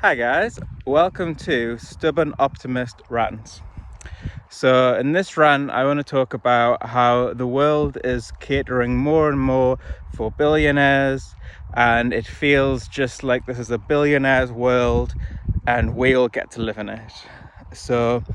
Hi guys, welcome to Stubborn Optimist Rants. So in this rant I want to talk about how the world is catering more and more for billionaires, and it feels just like this is a billionaires world and we all get to live in it. So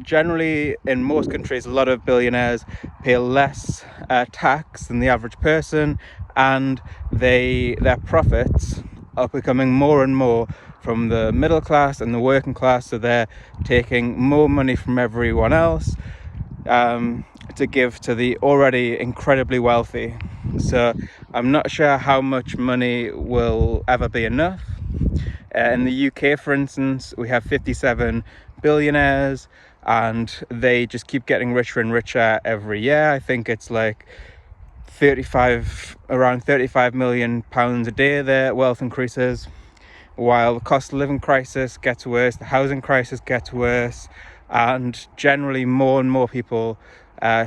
generally in most countries a lot of billionaires pay less tax than the average person, and their profits are becoming more and more from the middle class and the working class, so they're taking more money from everyone else to give to the already incredibly wealthy. So I'm not sure how much money will ever be enough. In the UK, for instance, we have 57 billionaires and they just keep getting richer and richer every year. I think it's like around 35 million pounds a day their wealth increases, while the cost of living crisis gets worse, the housing crisis gets worse, and generally more and more people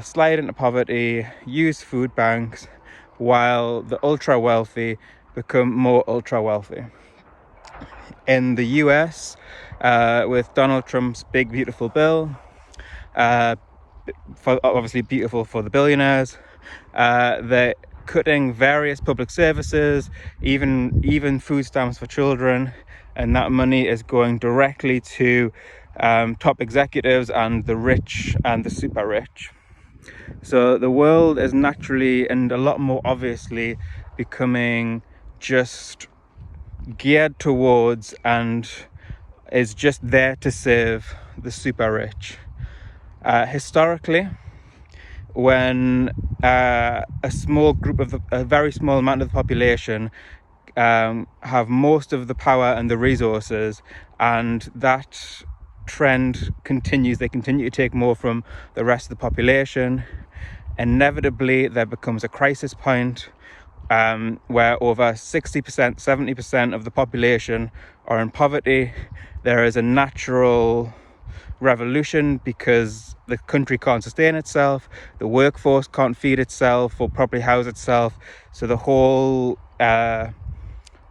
slide into poverty, use food banks, while the ultra wealthy become more ultra wealthy. In the US, with Donald Trump's big beautiful bill, obviously beautiful for the billionaires, they're cutting various public services, even food stamps for children, and that money is going directly to top executives and the rich and the super rich. So the world is naturally and a lot more obviously becoming just geared towards and is just there to serve the super rich. Historically, when a very small amount of the population have most of the power and the resources, and that trend continues, they continue to take more from the rest of the population, inevitably there becomes a crisis point where over 60%, 70% of the population are in poverty. There is a natural revolution because the country can't sustain itself, the workforce can't feed itself or properly house itself, so the whole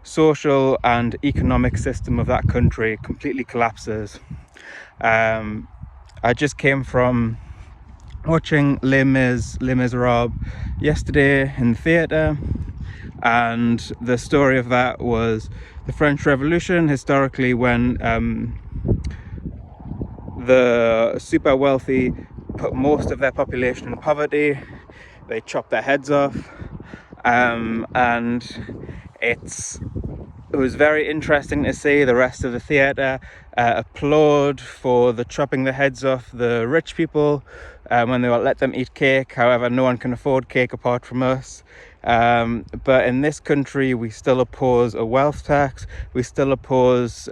social and economic system of that country completely collapses. I just came from watching Les Miserables yesterday in the theatre, and the story of that was the French Revolution. Historically, when the super wealthy put most of their population in poverty, they chopped their heads off, and it was very interesting to see the rest of the theatre applaud for the chopping the heads off the rich people when they will let them eat cake. However, no one can afford cake apart from us. But in this country, we still oppose a wealth tax. We still oppose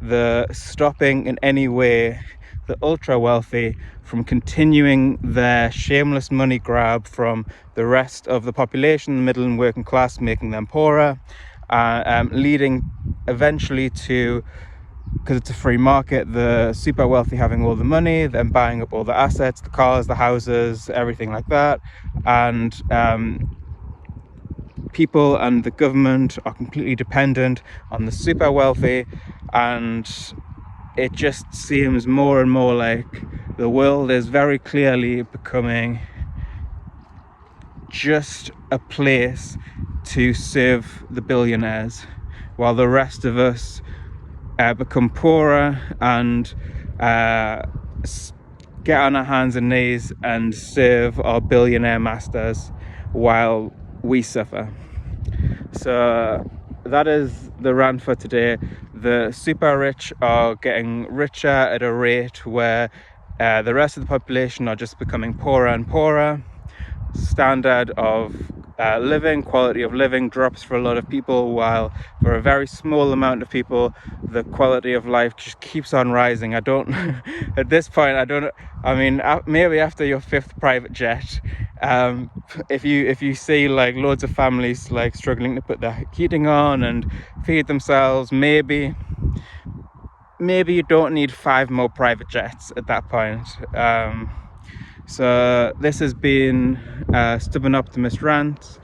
the stopping in any way the ultra wealthy from continuing their shameless money grab from the rest of the population, the middle and working class, making them poorer, leading eventually to, because it's a free market, the super wealthy having all the money, then buying up all the assets, the cars, the houses, everything like that, and people and the government are completely dependent on the super wealthy, and it just seems more and more like the world is very clearly becoming just a place to serve the billionaires, while the rest of us become poorer and get on our hands and knees and serve our billionaire masters while we suffer. So that is the rant for today. The super rich are getting richer at a rate where the rest of the population are just becoming poorer and poorer. Standard of living, quality of living drops for a lot of people, while for a very small amount of people the quality of life just keeps on rising. At this point I mean maybe after your 5th private jet, if you see like loads of families like struggling to put their heating on and feed themselves, maybe you don't need 5 more private jets at that point. So this has been Stubborn Optimist Rant.